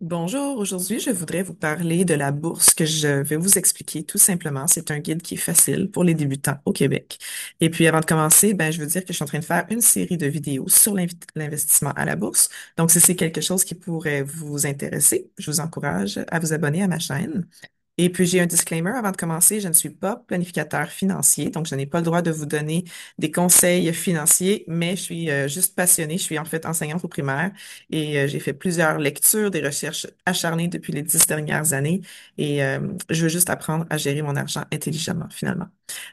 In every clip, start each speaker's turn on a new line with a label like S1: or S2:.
S1: Bonjour, aujourd'hui je voudrais vous parler de la bourse que je vais vous expliquer tout simplement. C'est un guide qui est facile pour les débutants au Québec. Et puis avant de commencer, je veux dire que je suis en train de faire une série de vidéos sur l'investissement à la bourse. Donc si c'est quelque chose qui pourrait vous intéresser, je vous encourage à vous abonner à ma chaîne. Et puis, j'ai un disclaimer avant de commencer. Je ne suis pas planificateur financier, donc je n'ai pas le droit de vous donner des conseils financiers, mais je suis juste passionnée. Je suis en fait enseignante au primaire et j'ai fait plusieurs lectures, des recherches acharnées depuis les 10 dernières années et je veux juste apprendre à gérer mon argent intelligemment, finalement.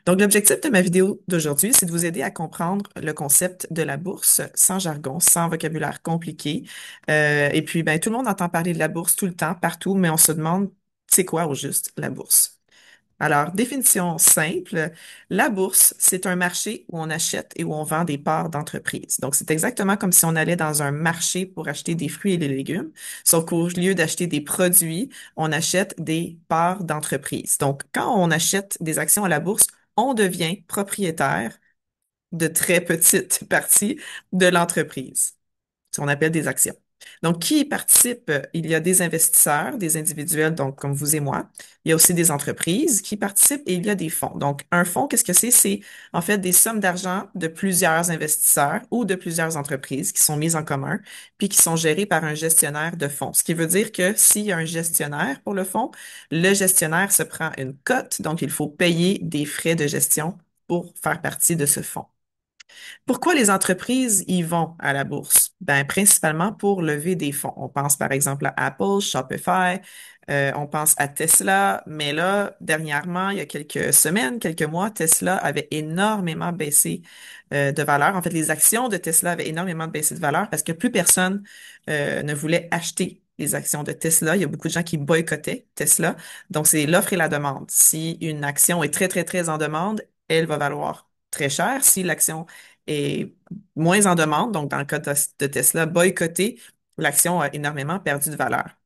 S1: Donc, l'objectif de ma vidéo d'aujourd'hui, c'est de vous aider à comprendre le concept de la bourse sans jargon, sans vocabulaire compliqué. Et puis, tout le monde entend parler de la bourse tout le temps, partout, mais on se demande c'est quoi au juste la bourse? Alors, définition simple, la bourse, c'est un marché où on achète et où on vend des parts d'entreprise. Donc, c'est exactement comme si on allait dans un marché pour acheter des fruits et des légumes, sauf qu'au lieu d'acheter des produits, on achète des parts d'entreprise. Donc, quand on achète des actions à la bourse, on devient propriétaire de très petites parties de l'entreprise, ce qu'on appelle des actions. Donc, qui y participe? Il y a des investisseurs, des individuels, donc comme vous et moi. Il y a aussi des entreprises qui participent et il y a des fonds. Donc, un fonds, qu'est-ce que c'est? C'est en fait des sommes d'argent de plusieurs investisseurs ou de plusieurs entreprises qui sont mises en commun, puis qui sont gérées par un gestionnaire de fonds. Ce qui veut dire que s'il y a un gestionnaire pour le fonds, le gestionnaire se prend une cote, donc il faut payer des frais de gestion pour faire partie de ce fonds. Pourquoi les entreprises y vont à la bourse? Principalement pour lever des fonds. On pense par exemple à Apple, Shopify, on pense à Tesla, mais là, dernièrement, il y a quelques semaines, quelques mois, Tesla avait énormément baissé de valeur. En fait, les actions de Tesla avaient énormément baissé de valeur parce que plus personne ne voulait acheter les actions de Tesla. Il y a beaucoup de gens qui boycottaient Tesla. Donc, c'est l'offre et la demande. Si une action est très, très, très en demande, elle va valoir très cher. Si l'action est moins en demande, donc dans le cas de Tesla, boycotté, l'action a énormément perdu de valeur.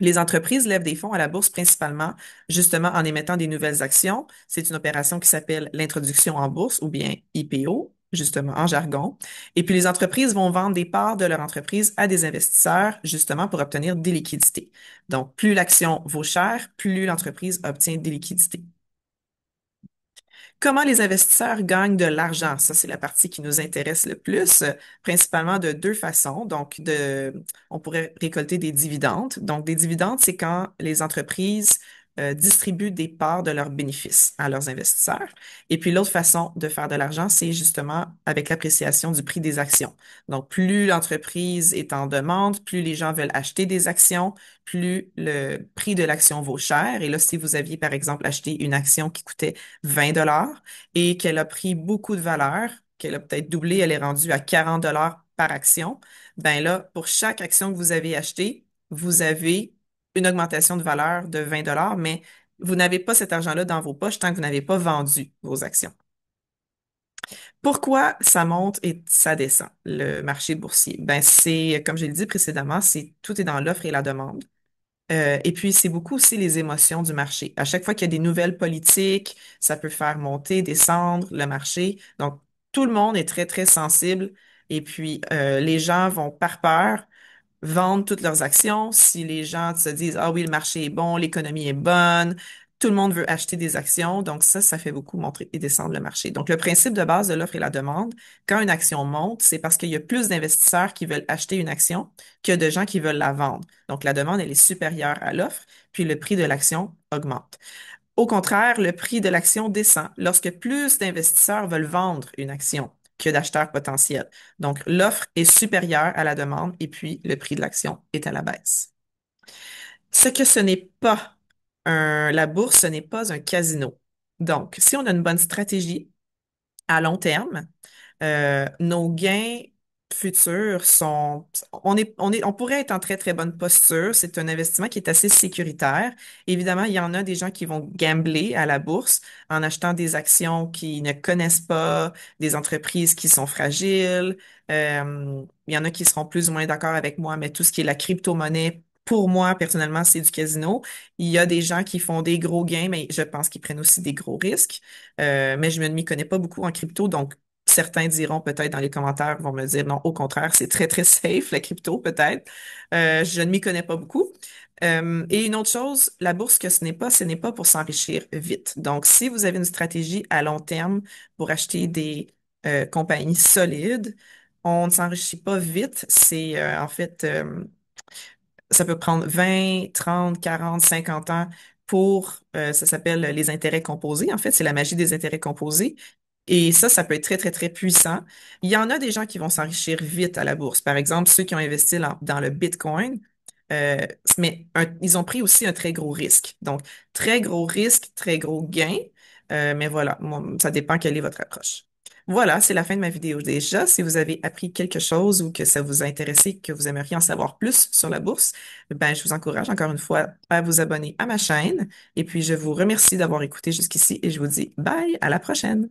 S1: Les entreprises lèvent des fonds à la bourse principalement justement en émettant des nouvelles actions. C'est une opération qui s'appelle l'introduction en bourse ou bien IPO, justement en jargon. Et puis les entreprises vont vendre des parts de leur entreprise à des investisseurs justement pour obtenir des liquidités. Donc plus l'action vaut cher, plus l'entreprise obtient des liquidités. Comment les investisseurs gagnent de l'argent? Ça, c'est la partie qui nous intéresse le plus, principalement de deux façons. On pourrait récolter des dividendes. Donc, des dividendes, c'est quand les entreprises distribuent des parts de leurs bénéfices à leurs investisseurs. Et puis, l'autre façon de faire de l'argent, c'est justement avec l'appréciation du prix des actions. Donc, plus l'entreprise est en demande, plus les gens veulent acheter des actions, plus le prix de l'action vaut cher. Et là, si vous aviez, par exemple, acheté une action qui coûtait 20 dollars et qu'elle a pris beaucoup de valeur, qu'elle a peut-être doublé, elle est rendue à 40 dollars par action, ben là, pour chaque action que vous avez achetée, vous avez une augmentation de valeur de 20 dollars, mais vous n'avez pas cet argent-là dans vos poches tant que vous n'avez pas vendu vos actions. Pourquoi ça monte et ça descend, le marché boursier? C'est, comme je l'ai dit précédemment, tout est dans l'offre et la demande. Et puis, c'est beaucoup aussi les émotions du marché. À chaque fois qu'il y a des nouvelles politiques, ça peut faire monter, descendre le marché. Donc, tout le monde est très, très sensible. Et puis, les gens vont, par peur, vendre toutes leurs actions. Si les gens se disent, ah oui, le marché est bon, l'économie est bonne, tout le monde veut acheter des actions. Donc ça fait beaucoup monter et descendre le marché. Donc le principe de base de l'offre et la demande, quand une action monte, c'est parce qu'il y a plus d'investisseurs qui veulent acheter une action que de gens qui veulent la vendre. Donc la demande, elle est supérieure à l'offre, puis le prix de l'action augmente. Au contraire, le prix de l'action descend lorsque plus d'investisseurs veulent vendre une action que d'acheteurs potentiels. Donc, l'offre est supérieure à la demande et puis le prix de l'action est à la baisse. Ce que ce n'est pas la bourse, ce n'est pas un casino. Donc, si on a une bonne stratégie à long terme, nos gains futurs on pourrait être en très, très bonne posture. C'est un investissement qui est assez sécuritaire. Évidemment, il y en a des gens qui vont gambler à la bourse en achetant des actions qu'ils ne connaissent pas, des entreprises qui sont fragiles. Il y en a qui seront plus ou moins d'accord avec moi, mais tout ce qui est la crypto-monnaie, pour moi, personnellement, c'est du casino. Il y a des gens qui font des gros gains, mais je pense qu'ils prennent aussi des gros risques. Mais je ne m'y connais pas beaucoup en crypto, donc certains diront peut-être dans les commentaires, vont me dire non, au contraire, c'est très, très safe, la crypto, peut-être. Je ne m'y connais pas beaucoup. Et une autre chose, la bourse, que ce n'est pas pour s'enrichir vite. Donc, si vous avez une stratégie à long terme pour acheter des compagnies solides, on ne s'enrichit pas vite. C'est en fait, ça peut prendre 20, 30, 40, 50 ans pour, ça s'appelle les intérêts composés. En fait, c'est la magie des intérêts composés. Et ça peut être très, très, très puissant. Il y en a des gens qui vont s'enrichir vite à la bourse. Par exemple, ceux qui ont investi dans le Bitcoin, euh, ils ont pris aussi un très gros risque. Donc, très gros risque, très gros gain. Mais voilà, ça dépend quelle est votre approche. Voilà, c'est la fin de ma vidéo déjà. Si vous avez appris quelque chose ou que ça vous a intéressé, que vous aimeriez en savoir plus sur la bourse, ben, je vous encourage encore une fois à vous abonner à ma chaîne. Et puis, je vous remercie d'avoir écouté jusqu'ici et je vous dis bye, à la prochaine.